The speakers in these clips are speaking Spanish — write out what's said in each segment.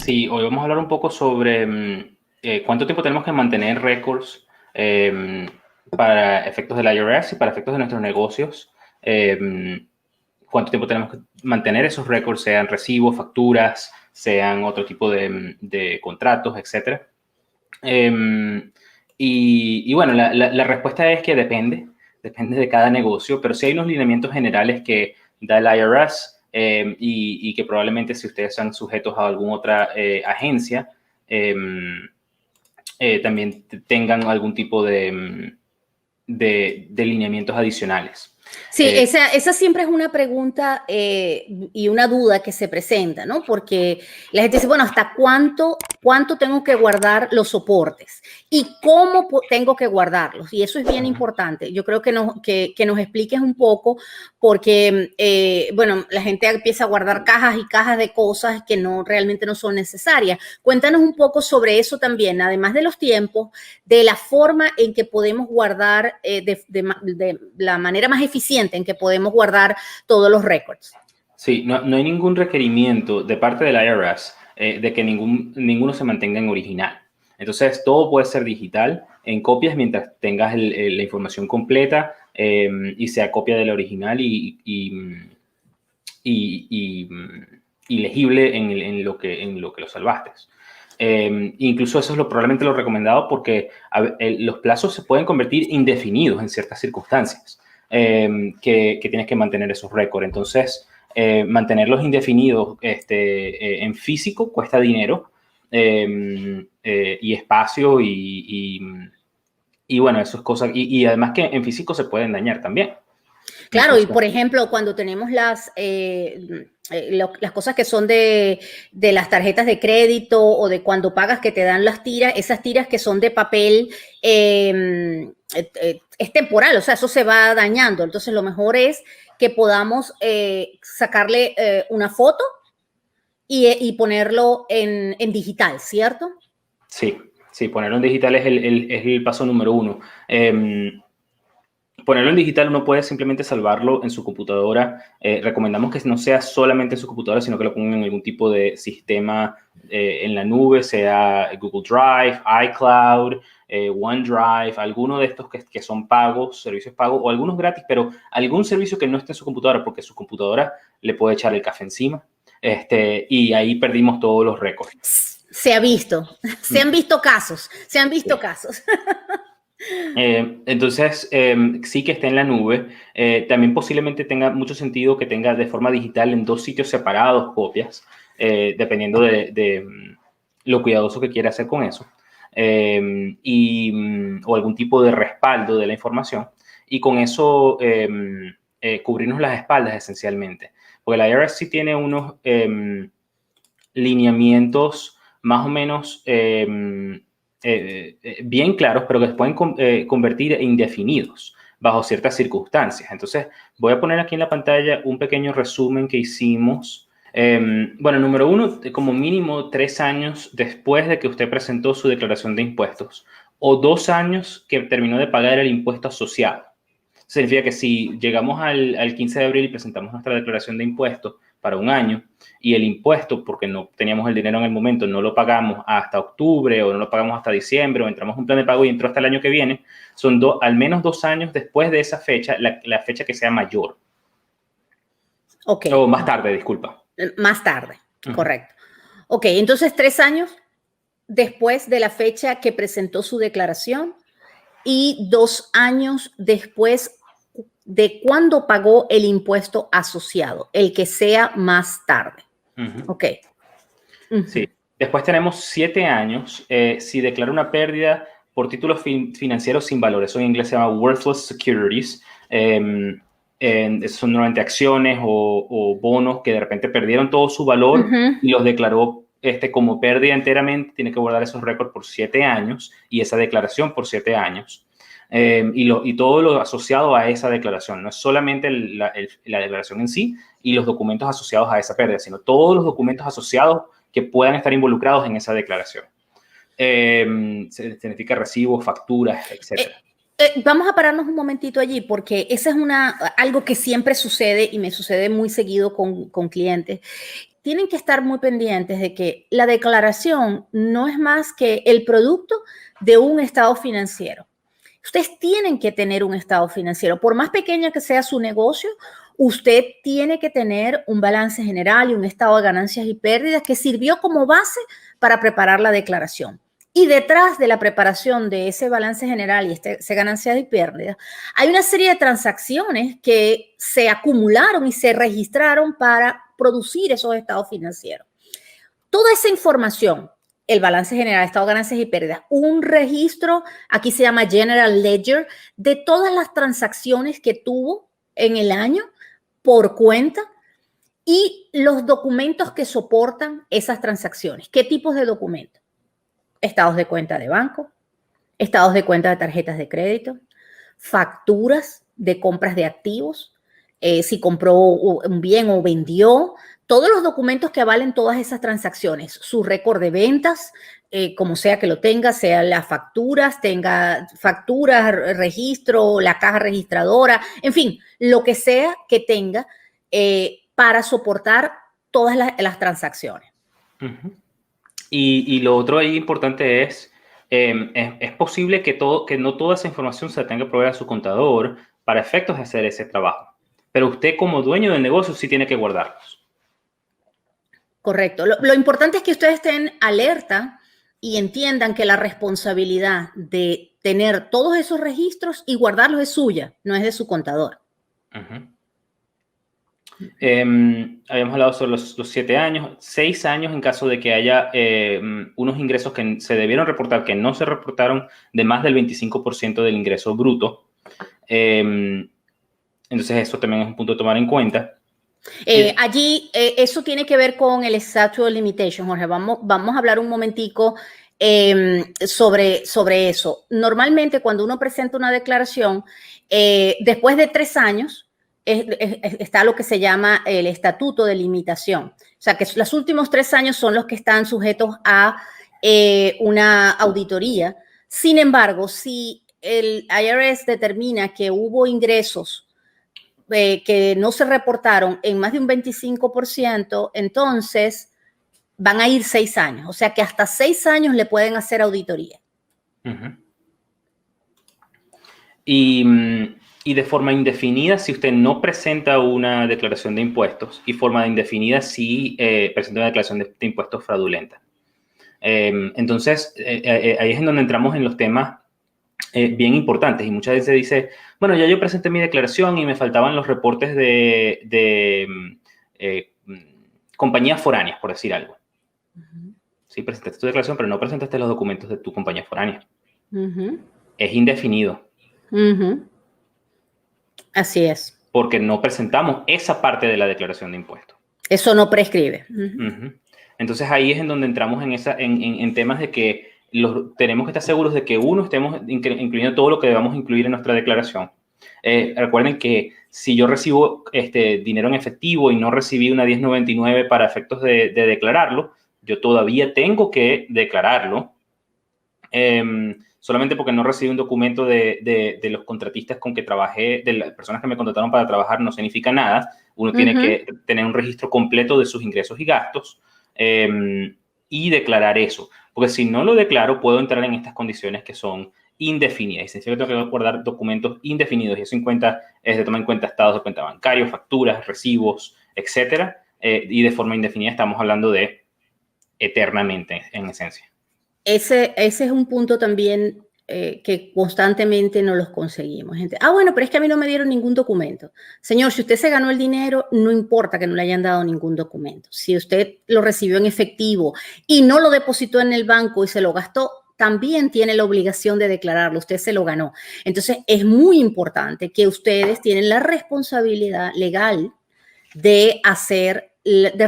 Sí, hoy vamos a hablar un poco sobre cuánto tiempo tenemos que mantener récords para efectos del IRS y para efectos de nuestros negocios. Cuánto tiempo tenemos que mantener esos récords, sean recibos, facturas, sean otro tipo de contratos, etc. Y bueno, la respuesta es que depende de cada negocio, pero sí hay unos lineamientos generales que da el IRS y que probablemente si ustedes están sujetos a alguna otra agencia, también tengan algún tipo de lineamientos adicionales. Sí, esa siempre es una pregunta y una duda que se presenta, ¿no? Porque la gente dice, bueno, ¿hasta cuánto tengo que guardar los soportes? ¿Y cómo tengo que guardarlos? Y eso es bien importante. Yo creo que nos expliques un poco porque, bueno, la gente empieza a guardar cajas y cajas de cosas que realmente no son necesarias. Cuéntanos un poco sobre eso también, además de los tiempos, de la forma en que podemos guardar de la manera más eficiente en que podemos guardar todos los récords. Sí, no hay ningún requerimiento de parte del IRS de que ninguno se mantenga en original. Entonces, todo puede ser digital en copias mientras tengas la información completa y sea copia del original y legible en lo que lo salvaste. Incluso eso es probablemente lo recomendado porque los plazos se pueden convertir indefinidos en ciertas circunstancias que tienes que mantener esos récords. Entonces, mantenerlos indefinidos en físico cuesta dinero y espacio y bueno, eso es cosa. Y además que en físico se pueden dañar también. Claro, Entonces, y por ejemplo, cuando tenemos las cosas que son de las tarjetas de crédito o de cuando pagas que te dan las tiras, esas tiras que son de papel, es temporal, o sea, eso se va dañando. Entonces, lo mejor es que podamos sacarle una foto y ponerlo en digital, ¿cierto? Sí, ponerlo en digital es el paso número uno. Ponerlo en digital uno puede simplemente salvarlo en su computadora. Recomendamos que no sea solamente en su computadora, sino que lo pongan en algún tipo de sistema en la nube, sea Google Drive, iCloud, OneDrive, alguno de estos que son pagos, servicios pagos, o algunos gratis, pero algún servicio que no esté en su computadora, porque su computadora le puede echar el café encima. Y ahí perdimos todos los récords. Se ha visto, se han visto casos, se han visto casos. Entonces, sí que esté en la nube. También posiblemente tenga mucho sentido que tenga de forma digital en dos sitios separados copias, dependiendo de lo cuidadoso que quiera hacer con eso. O algún tipo de respaldo de la información. Y con eso cubrirnos las espaldas esencialmente. Porque la IRS sí tiene unos lineamientos más o menos bien claros, pero que se pueden convertir en indefinidos bajo ciertas circunstancias. Entonces, voy a poner aquí en la pantalla un pequeño resumen que hicimos. Bueno, número uno, como mínimo 3 años después de que usted presentó su declaración de impuestos o 2 años que terminó de pagar el impuesto asociado. Significa que si llegamos al 15 de abril y presentamos nuestra declaración de impuestos para un año y el impuesto, porque no teníamos el dinero en el momento, no lo pagamos hasta octubre o no lo pagamos hasta diciembre o entramos en un plan de pago y entró hasta el año que viene, son al menos 2 años después de esa fecha, la fecha que sea mayor. Ok. O más tarde, disculpa. Más tarde, correcto. Ok, entonces 3 años después de la fecha que presentó su declaración y 2 años después de cuando pagó el impuesto asociado, el que sea más tarde. Ok. Sí. Después tenemos 7 años si declara una pérdida por títulos financieros sin valor. Eso en inglés se llama worthless securities. Son normalmente acciones o bonos que de repente perdieron todo su valor y los declaró como pérdida enteramente. Tiene que guardar esos récords por 7 años y esa declaración por 7 años. Y todo lo asociado a esa declaración. No es solamente la declaración en sí y los documentos asociados a esa pérdida, sino todos los documentos asociados que puedan estar involucrados en esa declaración. Significa recibos, facturas, etc. Vamos a pararnos un momentito allí porque esa es algo que siempre sucede y me sucede muy seguido con clientes. tienen que estar muy pendientes de que la declaración no es más que el producto de un estado financiero. Ustedes tienen que tener un estado financiero. Por más pequeña que sea su negocio, usted tiene que tener un balance general y un estado de ganancias y pérdidas que sirvió como base para preparar la declaración. Y detrás de la preparación de ese balance general y ese ganancias y pérdidas, hay una serie de transacciones que se acumularon y se registraron para producir esos estados financieros. Toda esa información, el balance general, estado de ganancias y pérdidas, un registro, aquí se llama General Ledger, de todas las transacciones que tuvo en el año por cuenta y los documentos que soportan esas transacciones. ¿Qué tipos de documentos? Estados de cuenta de banco, estados de cuenta de tarjetas de crédito, facturas de compras de activos, si compró un bien o vendió, todos los documentos que avalen todas esas transacciones, su récord de ventas, como sea que lo tenga, sea las facturas, tenga facturas, registro, la caja registradora, en fin, lo que sea que tenga para soportar todas las transacciones. Uh-huh. Y lo otro ahí importante es posible que no toda esa información se la tenga que proveer a su contador para efectos de hacer ese trabajo. Pero usted como dueño del negocio sí tiene que guardarlos. Correcto. Lo importante es que ustedes estén alerta y entiendan que la responsabilidad de tener todos esos registros y guardarlos es suya, no es de su contador. Uh-huh. Habíamos hablado sobre los 7 años, 6 años en caso de que haya unos ingresos que se debieron reportar, que no se reportaron, de más del 25% del ingreso bruto. Entonces eso también es un punto a tomar en cuenta. Allí, eso tiene que ver con el statute of limitation, Jorge. Vamos a hablar un momentico sobre eso. Normalmente, cuando uno presenta una declaración, después de 3 años, está lo que se llama el estatuto de limitación. O sea, que los últimos 3 años son los que están sujetos a una auditoría. Sin embargo, si el IRS determina que hubo ingresos que no se reportaron en más de un 25%, entonces van a ir 6 años. O sea que hasta 6 años le pueden hacer auditoría. Uh-huh. Y de forma indefinida, si usted no presenta una declaración de impuestos, y forma indefinida si presenta una declaración de impuestos fraudulenta. Entonces, ahí es en donde entramos en los temas bien importantes. Y muchas veces dice, bueno, ya yo presenté mi declaración y me faltaban los reportes de compañías foráneas, por decir algo. Uh-huh. Sí, presentaste tu declaración, pero no presentaste los documentos de tu compañía foránea. Uh-huh. Es indefinido. Uh-huh. Así es. Porque no presentamos esa parte de la declaración de impuestos. Eso no prescribe. Uh-huh. Uh-huh. Entonces ahí es en donde entramos en temas de que tenemos que estar seguros de que estemos incluyendo todo lo que debamos incluir en nuestra declaración. Recuerden que si yo recibo dinero en efectivo y no recibí una 1099 para efectos de declararlo, yo todavía tengo que declararlo. Solamente porque no recibí un documento de los contratistas con que trabajé, de las personas que me contrataron para trabajar, no significa nada. Uno uh-huh. tiene que tener un registro completo de sus ingresos y gastos y declarar eso. Porque si no lo declaro, puedo entrar en estas condiciones que son indefinidas. Y significa que tengo que guardar documentos indefinidos. Y eso es de tomar en cuenta estados de cuenta bancarios, facturas, recibos, etcétera. Y de forma indefinida estamos hablando de eternamente, en esencia. Ese es un punto también que constantemente no los conseguimos. Gente, bueno, pero es que a mí no me dieron ningún documento. Señor, si usted se ganó el dinero, no importa que no le hayan dado ningún documento. Si usted lo recibió en efectivo y no lo depositó en el banco y se lo gastó, también tiene la obligación de declararlo. Usted se lo ganó. Entonces, es muy importante que ustedes tienen la responsabilidad legal de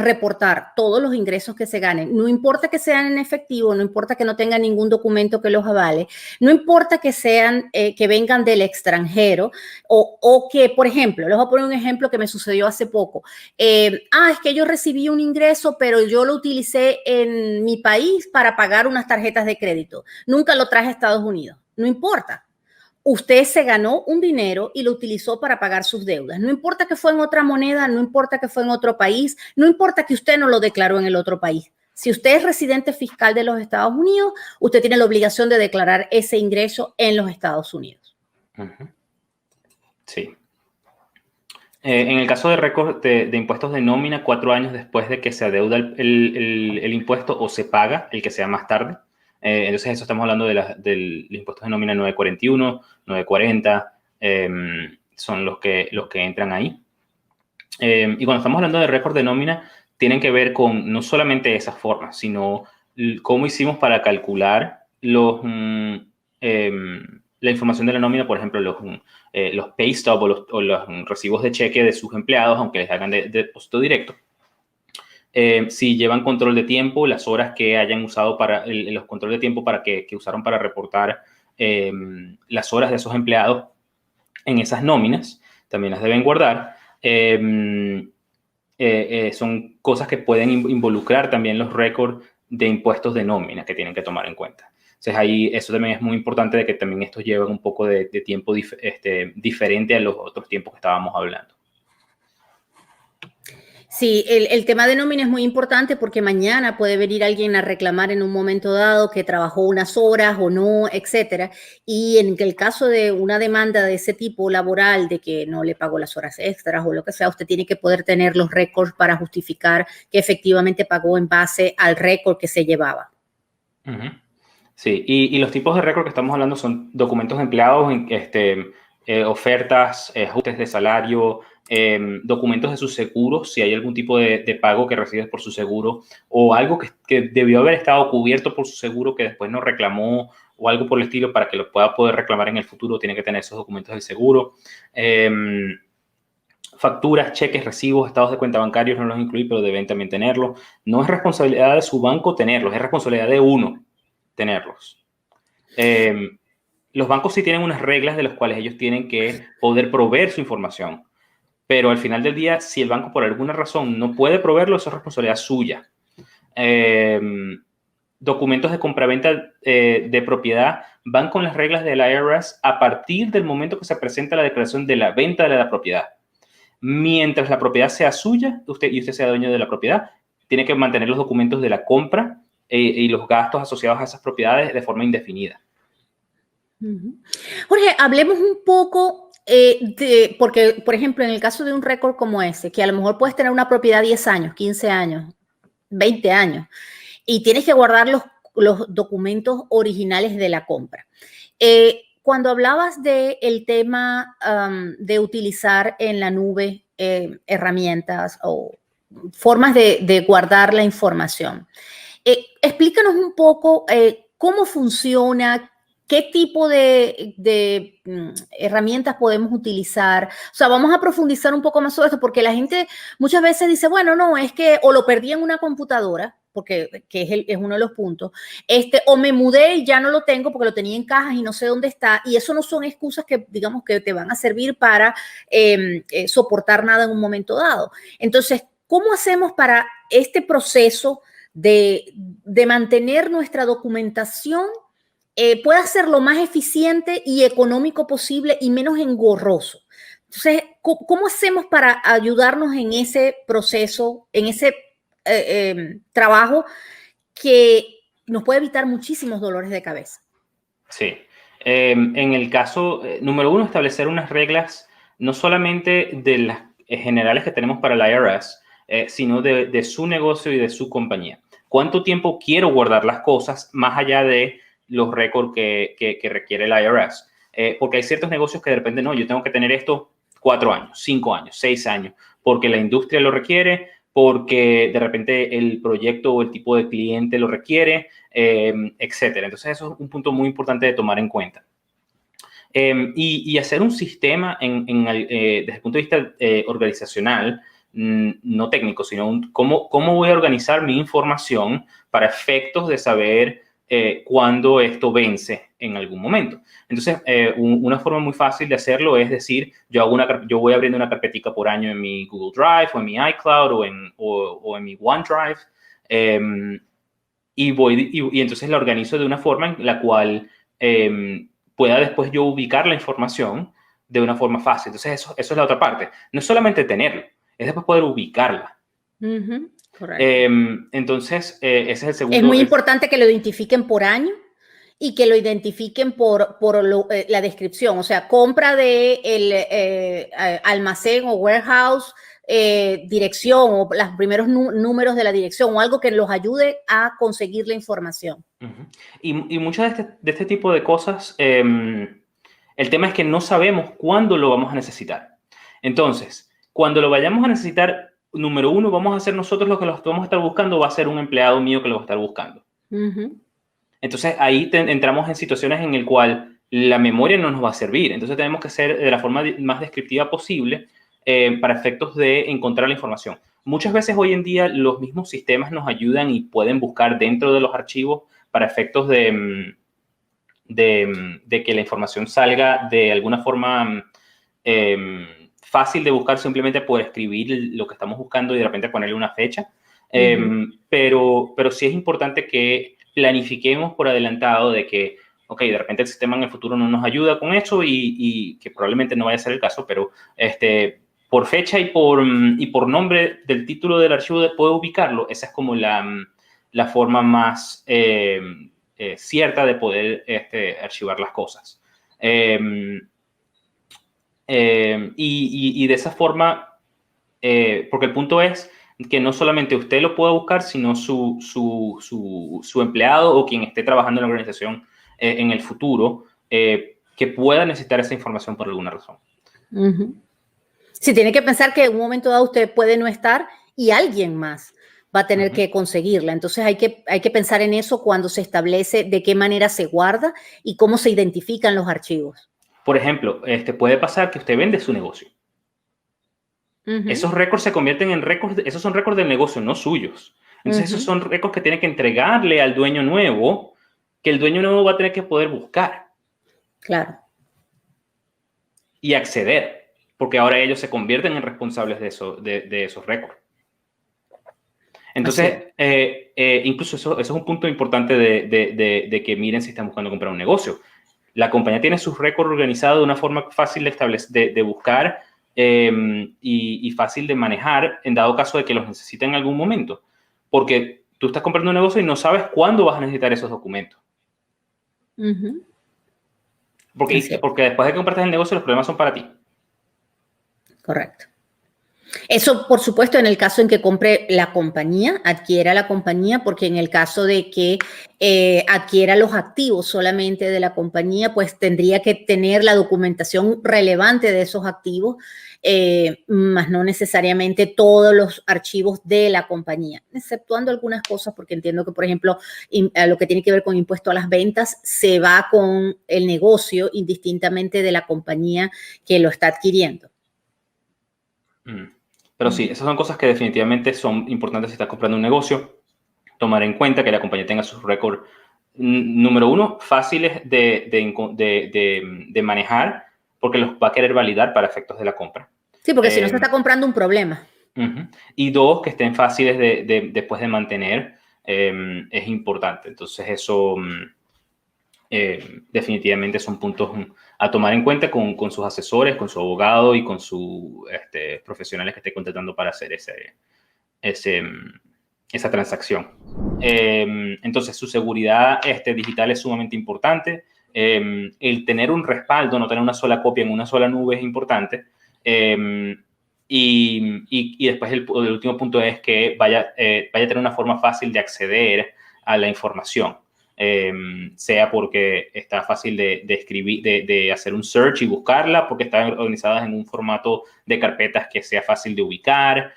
reportar todos los ingresos que se ganen. No importa que sean en efectivo, no importa que no tengan ningún documento que los avale, no importa que sean, que vengan del extranjero o que, por ejemplo, les voy a poner un ejemplo que me sucedió hace poco. Es que yo recibí un ingreso, pero yo lo utilicé en mi país para pagar unas tarjetas de crédito. Nunca lo traje a Estados Unidos. No importa. usted se ganó un dinero y lo utilizó para pagar sus deudas. No importa que fue en otra moneda, no importa que fue en otro país, no importa que usted no lo declaró en el otro país. Si usted es residente fiscal de los Estados Unidos, usted tiene la obligación de declarar ese ingreso en los Estados Unidos. Sí. En el caso de récord de impuestos de nómina, 4 años después de que se adeuda el impuesto o se paga el que sea más tarde. Entonces, eso estamos hablando del impuesto de nómina 941, 940, son los que entran ahí. Y cuando estamos hablando de récord de nómina, tienen que ver con no solamente esas formas, sino cómo hicimos para calcular la información de la nómina, por ejemplo, los pay stub o los recibos de cheque de sus empleados, aunque les hagan de depósito directo. Si llevan control de tiempo, las horas que hayan usado para los control de tiempo que usaron para reportar las horas de esos empleados en esas nóminas, también las deben guardar. Son cosas que pueden involucrar también los récords de impuestos de nómina que tienen que tomar en cuenta. Entonces, ahí eso también es muy importante, de que también estos llevan un poco de tiempo diferente a los otros tiempos que estábamos hablando. Sí, el tema de nómina es muy importante porque mañana puede venir alguien a reclamar en un momento dado que trabajó unas horas o no, etcétera. Y en el caso de una demanda de ese tipo laboral, de que no le pagó las horas extras o lo que sea, usted tiene que poder tener los récords para justificar que efectivamente pagó en base al récord que se llevaba. Sí, y los tipos de récord que estamos hablando son documentos de empleados, ofertas, ajustes de salario, documentos de sus seguros, si hay algún tipo de pago que recibes por su seguro o algo que debió haber estado cubierto por su seguro que después no reclamó o algo por el estilo, para que lo pueda poder reclamar en el futuro, tiene que tener esos documentos del seguro. Facturas, cheques, recibos, estados de cuenta bancarios no los incluí, pero deben también tenerlos. No es responsabilidad de su banco tenerlos, es responsabilidad de uno tenerlos. Los bancos sí tienen unas reglas de las cuales ellos tienen que poder proveer su información, pero al final del día, si el banco por alguna razón no puede proveerlo, eso es responsabilidad suya. Documentos de compraventa de propiedad van con las reglas del IRS a partir del momento que se presenta la declaración de la venta de la propiedad. Mientras la propiedad sea suya, usted sea dueño de la propiedad, tiene que mantener los documentos de la compra y los gastos asociados a esas propiedades de forma indefinida. Jorge, hablemos un poco porque, por ejemplo, en el caso de un récord como ese, que a lo mejor puedes tener una propiedad 10 años, 15 años, 20 años, y tienes que guardar los documentos originales de la compra. Cuando hablabas del tema de utilizar en la nube herramientas o formas de guardar la información, explícanos un poco cómo funciona, qué tipo de herramientas podemos utilizar. O sea, vamos a profundizar un poco más sobre esto, porque la gente muchas veces dice, bueno, no, es que o lo perdí en una computadora, porque es uno de los puntos, o me mudé y ya no lo tengo porque lo tenía en cajas y no sé dónde está, y eso no son excusas que, digamos, que te van a servir para soportar nada en un momento dado. Entonces, ¿cómo hacemos para este proceso de mantener nuestra documentación pueda ser lo más eficiente y económico posible y menos engorroso? Entonces, ¿cómo hacemos para ayudarnos en ese proceso, en ese trabajo que nos puede evitar muchísimos dolores de cabeza? Sí. En el caso, número uno, establecer unas reglas, no solamente de las generales que tenemos para el IRS, sino de su negocio y de su compañía. ¿Cuánto tiempo quiero guardar las cosas más allá de los récords que requiere el IRS? Porque hay ciertos negocios que de repente, no, yo tengo que tener esto 4 años, 5 años, 6 años, porque la industria lo requiere, porque de repente el proyecto o el tipo de cliente lo requiere, etcétera. Entonces, eso es un punto muy importante de tomar en cuenta. Y hacer un sistema desde el punto de vista organizacional, no técnico, sino cómo voy a organizar mi información para efectos de saber cuándo esto vence en algún momento. Entonces, una forma muy fácil de hacerlo es decir, yo voy abriendo una carpetica por año en mi Google Drive o en mi iCloud o en mi OneDrive, y entonces la organizo de una forma en la cual pueda después yo ubicar la información de una forma fácil. Entonces, eso es la otra parte. No es solamente tenerlo, es después poder ubicarla. Correcto. Entonces, ese es el segundo. Es muy importante que lo identifiquen por año y que lo identifiquen por la descripción, o sea, compra de el almacén o warehouse, dirección o los primeros números de la dirección o algo que los ayude a conseguir la información. Y muchas de este tipo de cosas, el tema es que no sabemos cuándo lo vamos a necesitar. Entonces, cuando lo vayamos a necesitar, número uno, vamos a ser nosotros los que los vamos a estar buscando, va a ser un empleado mío que lo va a estar buscando. Entonces, ahí entramos en situaciones en el cual la memoria no nos va a servir. Entonces, tenemos que ser de la forma más descriptiva posible para efectos de encontrar la información. Muchas veces hoy en día los mismos sistemas nos ayudan y pueden buscar dentro de los archivos para efectos de que la información salga de alguna forma fácil de buscar, simplemente por escribir lo que estamos buscando y de repente ponerle una fecha. Pero sí es importante que planifiquemos por adelantado de que, ok, de repente el sistema en el futuro no nos ayuda con eso y que probablemente no vaya a ser el caso, pero por fecha y por nombre del título del archivo puedo ubicarlo. Esa es como la forma más cierta de poder archivar las cosas. Y de esa forma, porque el punto es que no solamente usted lo pueda buscar, sino su empleado o quien esté trabajando en la organización en el futuro, que pueda necesitar esa información por alguna razón. Sí, tiene que pensar que en un momento dado usted puede no estar y alguien más va a tener que conseguirla. Entonces hay que pensar en eso cuando se establece de qué manera se guarda y cómo se identifican los archivos. Por ejemplo, puede pasar que usted vende su negocio. Esos récords se convierten en récords, esos son récords del negocio, no suyos. Entonces esos son récords que tiene que entregarle al dueño nuevo, que el dueño nuevo va a tener que poder buscar. Claro. Y acceder, porque ahora ellos se convierten en responsables de esos récords. Entonces, incluso eso es un punto importante de que miren si están buscando comprar un negocio. La compañía tiene sus récords organizados de una forma fácil de buscar y fácil de manejar en dado caso de que los necesiten en algún momento. Porque tú estás comprando un negocio y no sabes cuándo vas a necesitar esos documentos. Porque después de que compraste el negocio, los problemas son para ti. Correcto. Eso, por supuesto, en el caso en que compre la compañía, adquiera la compañía, porque en el caso de que adquiera los activos solamente de la compañía, pues tendría que tener la documentación relevante de esos activos, más no necesariamente todos los archivos de la compañía, exceptuando algunas cosas, porque entiendo que, por ejemplo, lo que tiene que ver con impuesto a las ventas se va con el negocio indistintamente de la compañía que lo está adquiriendo. Pero sí, esas son cosas que definitivamente son importantes si estás comprando un negocio. Tomar en cuenta que la compañía tenga sus récords, número uno, fáciles de manejar, porque los va a querer validar para efectos de la compra. Sí, porque si no se está comprando un problema. Y dos, que estén fáciles después de mantener, es importante. Entonces eso definitivamente son puntos a tomar en cuenta con sus asesores, con su abogado y con sus profesionales que esté contratando para hacer esa transacción. Entonces, su seguridad digital es sumamente importante. El tener un respaldo, no tener una sola copia en una sola nube es importante. Y después el último punto es que vaya a tener una forma fácil de acceder a la información. Sea porque está fácil de escribir, de hacer un search y buscarla, porque están organizadas en un formato de carpetas que sea fácil de ubicar,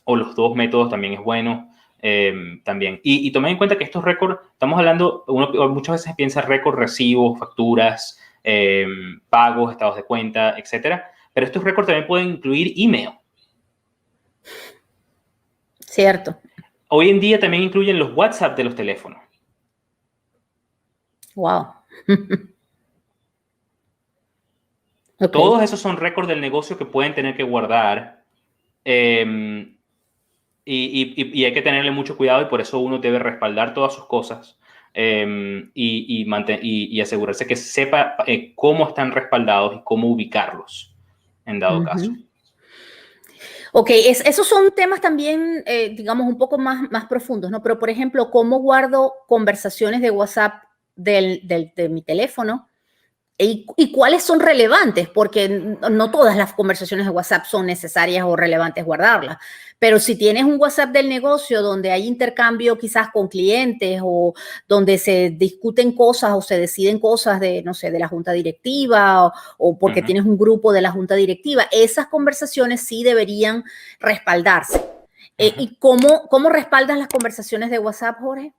o los dos métodos también es bueno. También. Y tomen en cuenta que estos récords, estamos hablando, uno muchas veces piensa récords, recibos, facturas, pagos, estados de cuenta, etcétera, pero estos récords también pueden incluir email. Cierto. Hoy en día también incluyen los WhatsApp de los teléfonos. Wow. Okay. Todos esos son récords del negocio que pueden tener que guardar y hay que tenerle mucho cuidado y por eso uno debe respaldar todas sus cosas y asegurarse que sepa cómo están respaldados y cómo ubicarlos en dado caso. Ok, esos son temas también, digamos, un poco más profundos, ¿no? Pero, por ejemplo, ¿cómo guardo conversaciones de WhatsApp de mi teléfono? ¿Y cuáles son relevantes? Porque no todas las conversaciones de WhatsApp son necesarias o relevantes guardarlas. Pero si tienes un WhatsApp del negocio donde hay intercambio quizás con clientes o donde se discuten cosas o se deciden cosas de, no sé, de la junta directiva o porque tienes un grupo de la junta directiva, esas conversaciones sí deberían respaldarse. ¿Y cómo respaldas las conversaciones de WhatsApp, Jorge?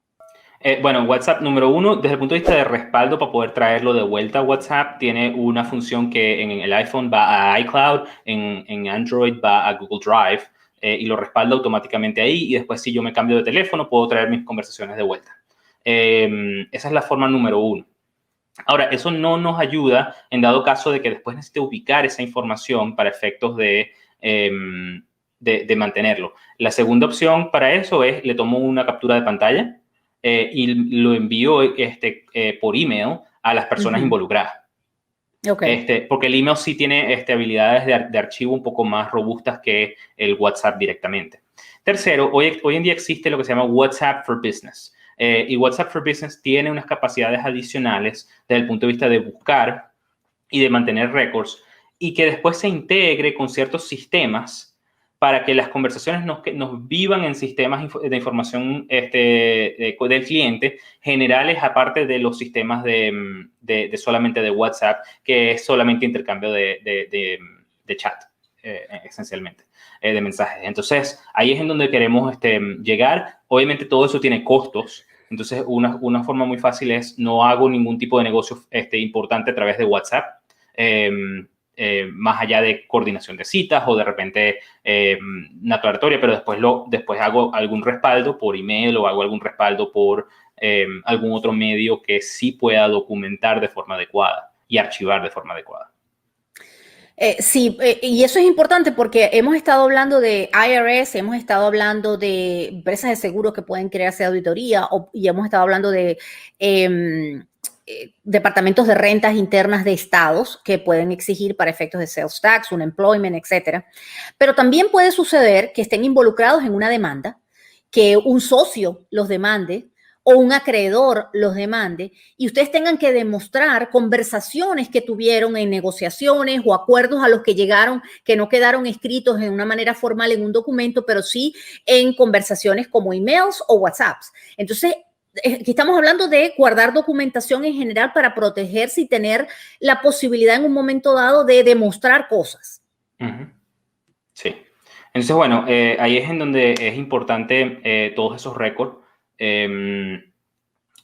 Bueno, WhatsApp número uno, desde el punto de vista de respaldo para poder traerlo de vuelta a WhatsApp, tiene una función que en el iPhone va a iCloud, en Android va a Google Drive y lo respalda automáticamente ahí y después si yo me cambio de teléfono puedo traer mis conversaciones de vuelta. Esa es la forma número uno. Ahora, eso no nos ayuda en dado caso de que después necesite ubicar esa información para efectos de mantenerlo. La segunda opción para eso es, le tomo una captura de pantalla y lo envío por email a las personas involucradas. Okay. Porque el email sí tiene habilidades de archivo un poco más robustas que el WhatsApp directamente. Tercero, hoy en día existe lo que se llama WhatsApp for Business. Y WhatsApp for Business tiene unas capacidades adicionales desde el punto de vista de buscar y de mantener récords y que después se integre con ciertos sistemas para que las conversaciones nos vivan en sistemas de información del cliente generales, aparte de los sistemas de solamente de WhatsApp, que es solamente intercambio de chat, esencialmente, de mensajes. Entonces, ahí es en donde queremos llegar. Obviamente, todo eso tiene costos. Entonces, una forma muy fácil es no hago ningún tipo de negocio importante a través de WhatsApp. Más allá de coordinación de citas o de repente una aclaratoria, pero después hago algún respaldo por email o hago algún respaldo por algún otro medio que sí pueda documentar de forma adecuada y archivar de forma adecuada. Sí, y eso es importante porque hemos estado hablando de IRS, hemos estado hablando de empresas de seguros que pueden crearse auditoría y hemos estado hablando de departamentos de rentas internas de estados que pueden exigir para efectos de sales tax, un employment, etcétera. Pero también puede suceder que estén involucrados en una demanda, que un socio los demande o un acreedor los demande y ustedes tengan que demostrar conversaciones que tuvieron en negociaciones o acuerdos a los que llegaron que no quedaron escritos de una manera formal en un documento, pero sí en conversaciones como emails o WhatsApps. Entonces, aquí estamos hablando de guardar documentación en general para protegerse y tener la posibilidad en un momento dado de demostrar cosas. Sí. Entonces, bueno, ahí es en donde es importante todos esos récords.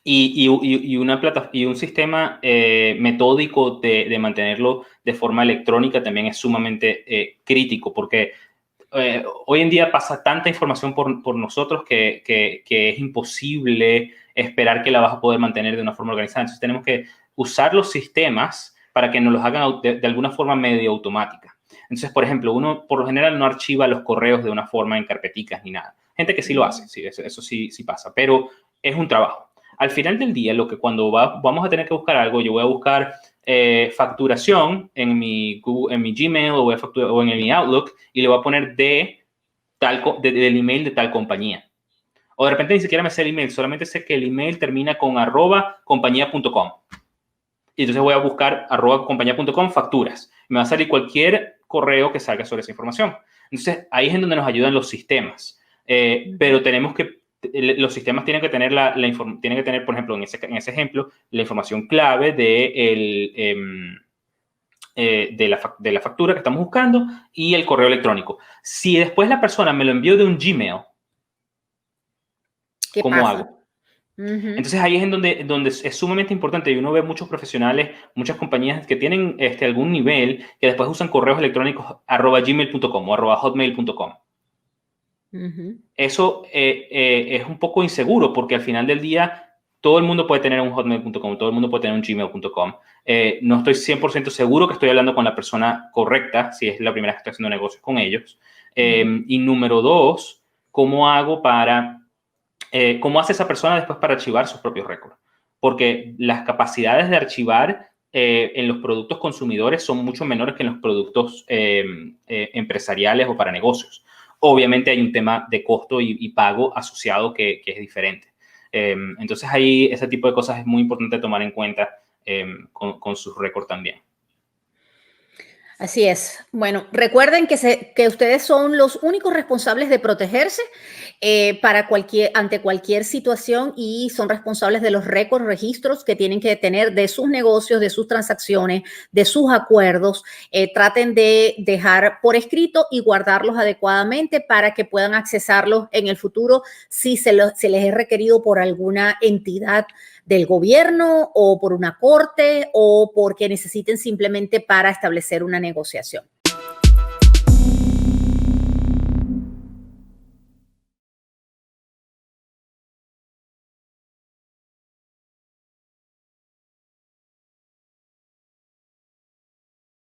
Y un sistema metódico de mantenerlo de forma electrónica también es sumamente crítico porque hoy en día pasa tanta información por nosotros que es imposible esperar que la vas a poder mantener de una forma organizada. Entonces tenemos que usar los sistemas para que nos los hagan de alguna forma medio automática. Entonces, por ejemplo, uno por lo general no archiva los correos de una forma en carpeticas ni nada. Gente que sí lo hace, sí, eso sí pasa, pero es un trabajo. Al final del día, cuando vamos a tener que buscar algo, yo voy a buscar facturación en mi Gmail o en mi Outlook y le voy a poner del email de tal compañía. O de repente ni siquiera me sé el email, solamente sé que el email termina con @compañía.com. Y entonces voy a buscar @compañía.com facturas. Me va a salir cualquier correo que salga sobre esa información. Entonces ahí es en donde nos ayudan los sistemas. Pero los sistemas tienen que tener tienen que tener, por ejemplo, en ese ejemplo, la información clave de la factura que estamos buscando y el correo electrónico. Si después la persona me lo envió de un Gmail, ¿cómo hago? Entonces ahí es en donde es sumamente importante y uno ve muchos profesionales, muchas compañías que tienen algún nivel que después usan correos electrónicos @gmail.com o @hotmail.com. Eso es un poco inseguro porque al final del día todo el mundo puede tener un hotmail.com, todo el mundo puede tener un gmail.com. No estoy 100% seguro que estoy hablando con la persona correcta, si es la primera vez que estoy haciendo negocios con ellos. Y número dos, ¿cómo hago para ¿cómo hace esa persona después para archivar sus propios récords? Porque las capacidades de archivar en los productos consumidores son mucho menores que en los productos empresariales o para negocios. Obviamente hay un tema de costo y pago asociado que es diferente. Entonces ahí ese tipo de cosas es muy importante tomar en cuenta con sus récords también. Así es. Bueno, recuerden que ustedes son los únicos responsables de protegerse ante cualquier situación y son responsables de los récords, registros que tienen que tener de sus negocios, de sus transacciones, de sus acuerdos. Traten de dejar por escrito y guardarlos adecuadamente para que puedan accesarlos en el futuro si se les es requerido por alguna entidad del gobierno o por una corte o porque necesiten simplemente para establecer una negociación.